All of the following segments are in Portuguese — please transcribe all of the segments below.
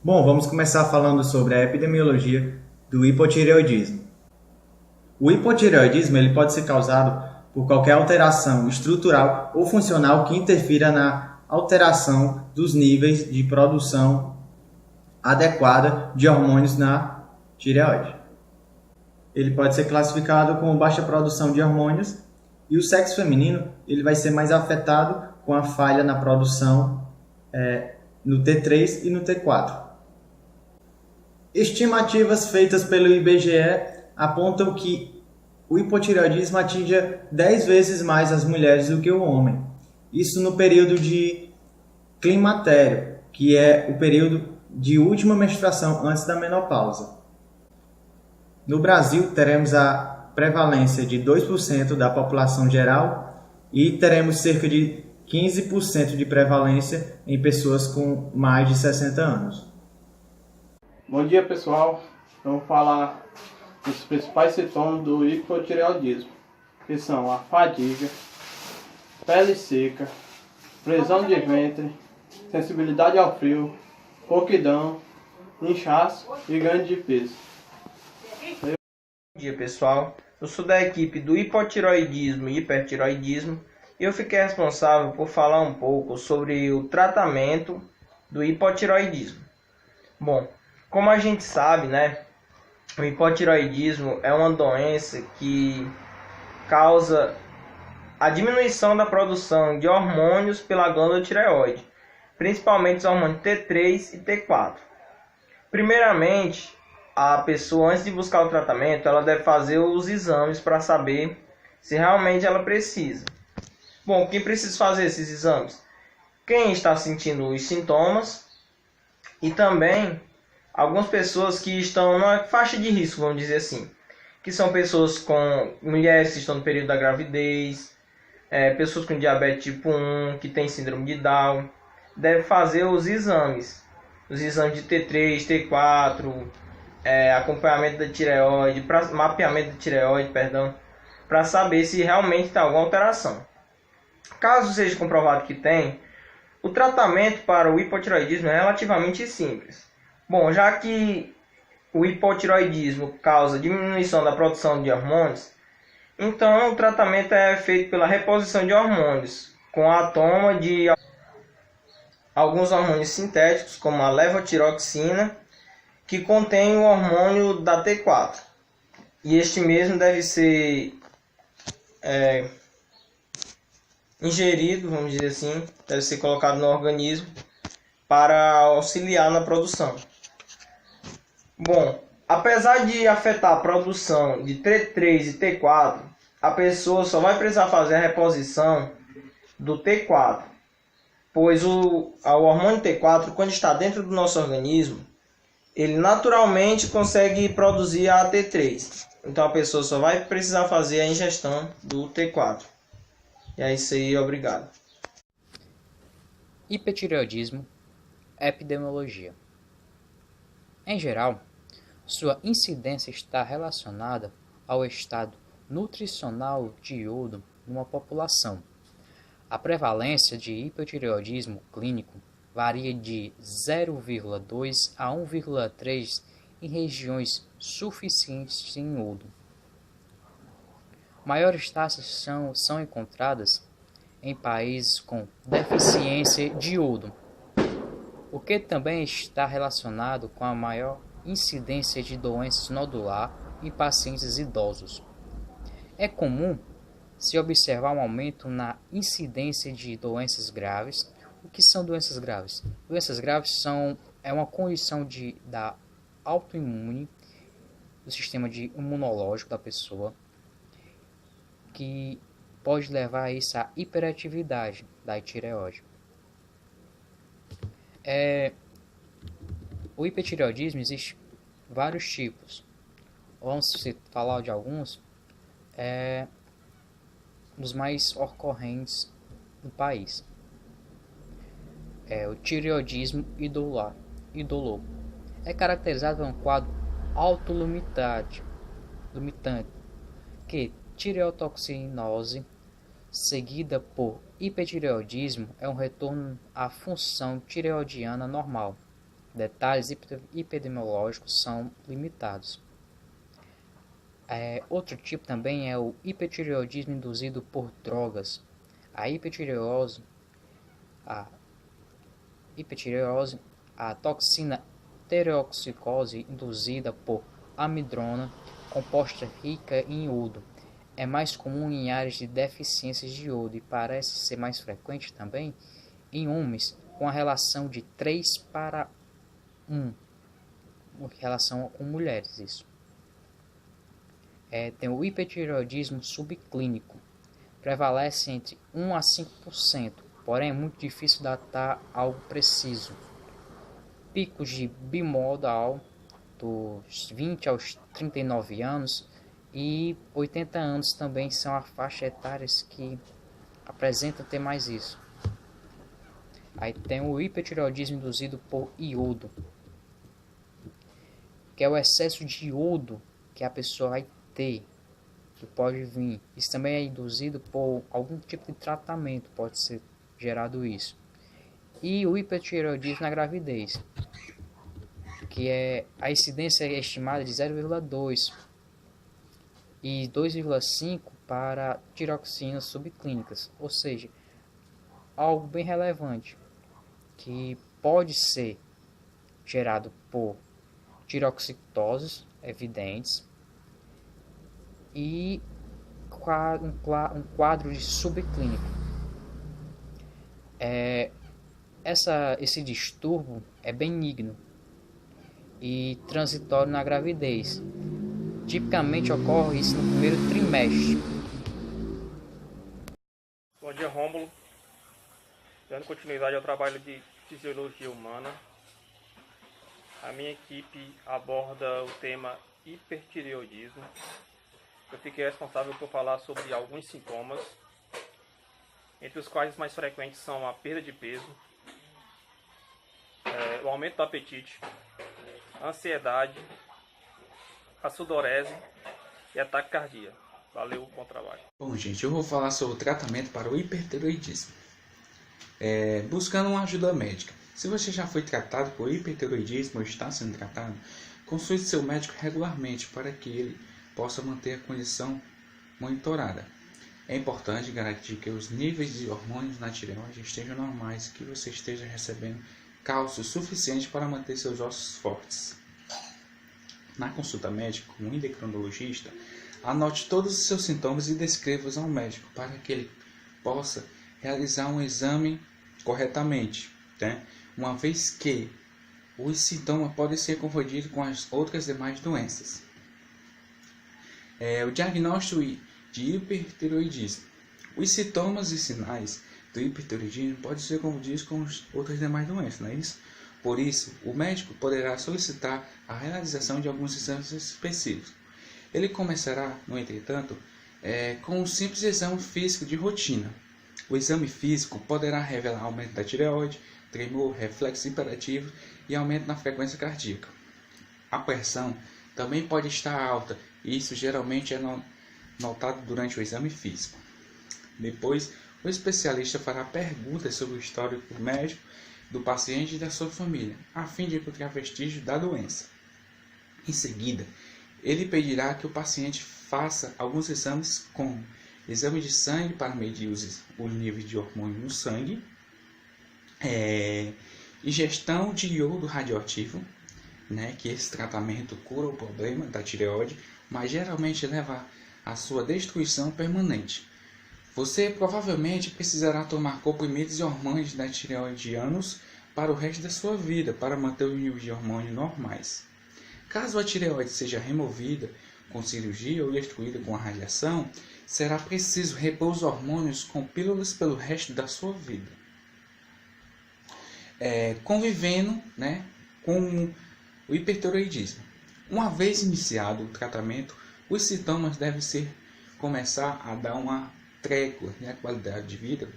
Bom, vamos começar falando sobre a epidemiologia do hipotireoidismo. O hipotireoidismo ele pode ser causado por qualquer alteração estrutural ou funcional que interfira na alteração dos níveis de produção adequada de hormônios na tireoide. Ele pode ser classificado como baixa produção de hormônios e o sexo feminino ele vai ser mais afetado com a falha na produção no T3 e no T4. Estimativas feitas pelo IBGE apontam que o hipotireoidismo atinge 10 vezes mais as mulheres do que o homem. Isso no período de climatério, que é o período de última menstruação antes da menopausa. No Brasil, teremos a prevalência de 2% da população geral e teremos cerca de 15% de prevalência em pessoas com mais de 60 anos. Bom dia, pessoal. Vamos falar dos principais sintomas do hipotireoidismo, que são a fadiga, pele seca, prisão de ventre, sensibilidade ao frio, rouquidão, inchaço e ganho de peso. Bom dia, pessoal. Eu sou da equipe do hipotireoidismo e hipertireoidismo e eu fiquei responsável por falar um pouco sobre o tratamento do hipotireoidismo. Bom, como a gente sabe, o hipotireoidismo é uma doença que causa a diminuição da produção de hormônios pela glândula tireoide, principalmente os hormônios T3 e T4. Primeiramente, a pessoa, antes de buscar o tratamento, ela deve fazer os exames para saber se realmente ela precisa. Bom, quem precisa fazer esses exames? Quem está sentindo os sintomas e também algumas pessoas que estão na faixa de risco, vamos dizer assim, que são pessoas com mulheres que estão no período da gravidez, pessoas com diabetes tipo 1, que tem síndrome de Down, deve fazer os exames de T3, T4, acompanhamento da tireoide, mapeamento da tireoide, para saber se realmente está alguma alteração. Caso seja comprovado que tem, o tratamento para o hipotireoidismo é relativamente simples. Bom, já que o hipotireoidismo causa diminuição da produção de hormônios, então o tratamento é feito pela reposição de hormônios, com a toma de alguns hormônios sintéticos, como a levotiroxina, que contém o hormônio da T4. E este mesmo deve ser ingerido, vamos dizer assim, deve ser colocado no organismo para auxiliar na produção. Bom, apesar de afetar a produção de T3 e T4, a pessoa só vai precisar fazer a reposição do T4, pois o hormônio T4, quando está dentro do nosso organismo, ele naturalmente consegue produzir a T3. Então a pessoa só vai precisar fazer a ingestão do T4. E é isso aí, obrigado. Hipertireoidismo, epidemiologia. Em geral, sua incidência está relacionada ao estado nutricional de iodo numa população. A prevalência de hipotireoidismo clínico varia de 0,2 a 1,3 em regiões suficientes em iodo. Maiores taxas são encontradas em países com deficiência de iodo, o que também está relacionado com a maior incidência de doenças nodular em pacientes idosos. É comum se observar um aumento na incidência de doenças graves. O que são doenças graves? Doenças graves é uma condição da autoimune, do sistema imunológico da pessoa, que pode levar a isso a hiperatividade da tireoide. O hipertireoidismo existe vários tipos. Vamos falar de alguns dos mais ocorrentes no país. O tireoidismo indolor. É caracterizado por um quadro autolimitante, que tireotoxinose, seguida por hipertireoidismo, é um retorno à função tireoidiana normal, detalhes epidemiológicos são limitados. Outro tipo também é o hipertireoidismo induzido por drogas. A hipertireose, a toxina tireoxicose induzida por amidrona, composta rica em iodo, é mais comum em áreas de deficiências de iodo e parece ser mais frequente também em homens com a relação de 3:1, em relação com mulheres. Isso. Tem o hipertireoidismo subclínico, prevalece entre 1 a 5%, porém é muito difícil datar algo preciso. Picos de bimodal dos 20 aos 39 anos e 80 anos também são a faixa etárias que apresentam ter mais isso. Aí tem o hipertireoidismo induzido por iodo, que é o excesso de iodo que a pessoa vai ter, que pode vir. Isso também é induzido por algum tipo de tratamento, pode ser gerado isso. E o hipertireoidismo na gravidez, que a incidência é estimada de 0,2 e 2,5 para tiroxinas subclínicas, ou seja, algo bem relevante, que pode ser gerado por tiroxicitoses evidentes e um quadro de subclínico. Esse distúrbio é benigno e transitório na gravidez. Tipicamente ocorre isso no primeiro trimestre. Bom dia, Rômulo. Dando continuidade ao trabalho de fisiologia humana, a minha equipe aborda o tema hipertireoidismo. Eu fiquei responsável por falar sobre alguns sintomas, entre os quais os mais frequentes são a perda de peso, o aumento do apetite, a ansiedade, a sudorese e a taquicardia. Valeu, bom trabalho. Bom, gente, eu vou falar sobre o tratamento para o hipertireoidismo. Buscando uma ajuda médica. Se você já foi tratado por hipertireoidismo ou está sendo tratado, consulte seu médico regularmente para que ele possa manter a condição monitorada. É importante garantir que os níveis de hormônios na tireoide estejam normais e que você esteja recebendo cálcio suficiente para manter seus ossos fortes. Na consulta médica com um endocrinologista, anote todos os seus sintomas e descreva-os ao médico para que ele possa realizar um exame corretamente, né? Uma vez que os sintomas podem ser confundidos com as outras demais doenças. O diagnóstico de hipertireoidismo. Os sintomas e sinais do hipertireoidismo podem ser confundidos com as outras demais doenças, não é isso? Por isso, o médico poderá solicitar a realização de alguns exames específicos. Ele começará, no entretanto, com um simples exame físico de rotina. O exame físico poderá revelar aumento da tireoide, tremor, reflexo hiperativo e aumento na frequência cardíaca. A pressão também pode estar alta e isso geralmente é notado durante o exame físico. Depois, o especialista fará perguntas sobre o histórico médico do paciente e da sua família, a fim de encontrar vestígios da doença. Em seguida, ele pedirá que o paciente faça alguns exames como exame de sangue para medir os níveis de hormônio no sangue, ingestão de iodo radioativo, né, que esse tratamento cura o problema da tireoide, mas geralmente leva à sua destruição permanente. Você provavelmente precisará tomar comprimidos de hormônios da tireoidianos para o resto da sua vida, para manter os níveis de hormônio normais. Caso a tireoide seja removida com cirurgia ou destruída com a radiação, será preciso repor os hormônios com pílulas pelo resto da sua vida. Convivendo, né, com o hipertireoidismo. Uma vez iniciado o tratamento, os sintomas devem começar a dar uma trégua, e a qualidade de vida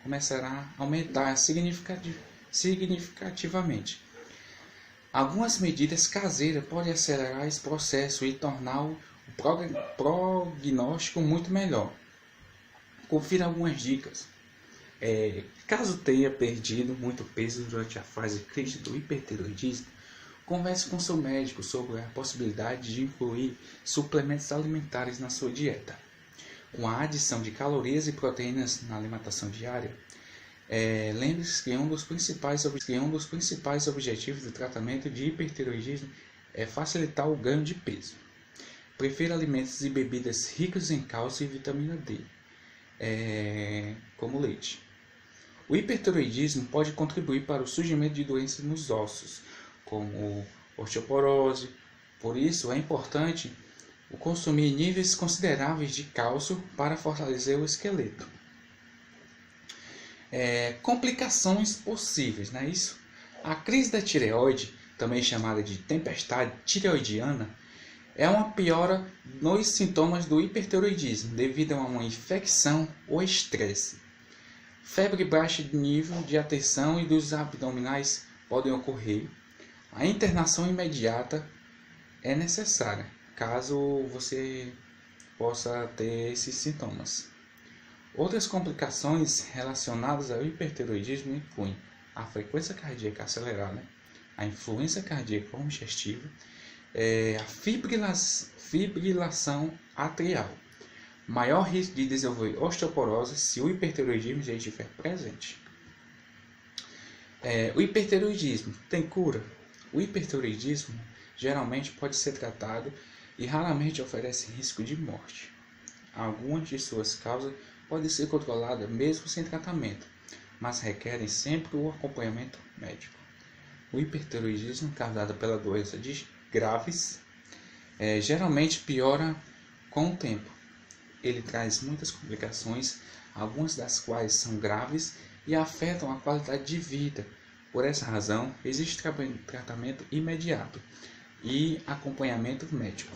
começará a aumentar significativamente. Algumas medidas caseiras podem acelerar esse processo e tornar o prognóstico muito melhor. Confira algumas dicas. Caso tenha perdido muito peso durante a fase crítica do hipertireoidismo, converse com seu médico sobre a possibilidade de incluir suplementos alimentares na sua dieta. Com a adição de calorias e proteínas na alimentação diária, lembre-se que um dos principais objetivos do tratamento de hipertireoidismo é facilitar o ganho de peso. Prefira alimentos e bebidas ricos em cálcio e vitamina D, como leite. O hipertireoidismo pode contribuir para o surgimento de doenças nos ossos, como osteoporose. Por isso, é importante consumir níveis consideráveis de cálcio para fortalecer o esqueleto. Complicações possíveis, não é isso? A crise da tireoide, também chamada de tempestade tireoidiana, é uma piora nos sintomas do hipertireoidismo devido a uma infecção ou estresse. Febre baixa de nível de atenção e dos abdominais podem ocorrer. A internação imediata é necessária, caso você possa ter esses sintomas. Outras complicações relacionadas ao hipertireoidismo incluem a frequência cardíaca acelerada, a influência cardíaca congestiva, a fibrilação atrial, maior risco de desenvolver osteoporose se o hipertireoidismo já estiver presente. O hipertireoidismo tem cura? O hipertireoidismo geralmente pode ser tratado e raramente oferece risco de morte. Algumas de suas causas podem ser controladas mesmo sem tratamento, mas requerem sempre o acompanhamento médico. O hipertireoidismo causado pela doença de Graves geralmente piora com o tempo. Ele traz muitas complicações, algumas das quais são graves e afetam a qualidade de vida. Por essa razão, existe tratamento imediato e acompanhamento médico.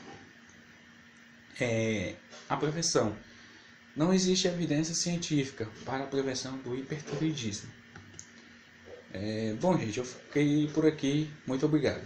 A prevenção. Não existe evidência científica para a prevenção do hipertireoidismo. Bom, gente, eu fiquei por aqui. Muito obrigado.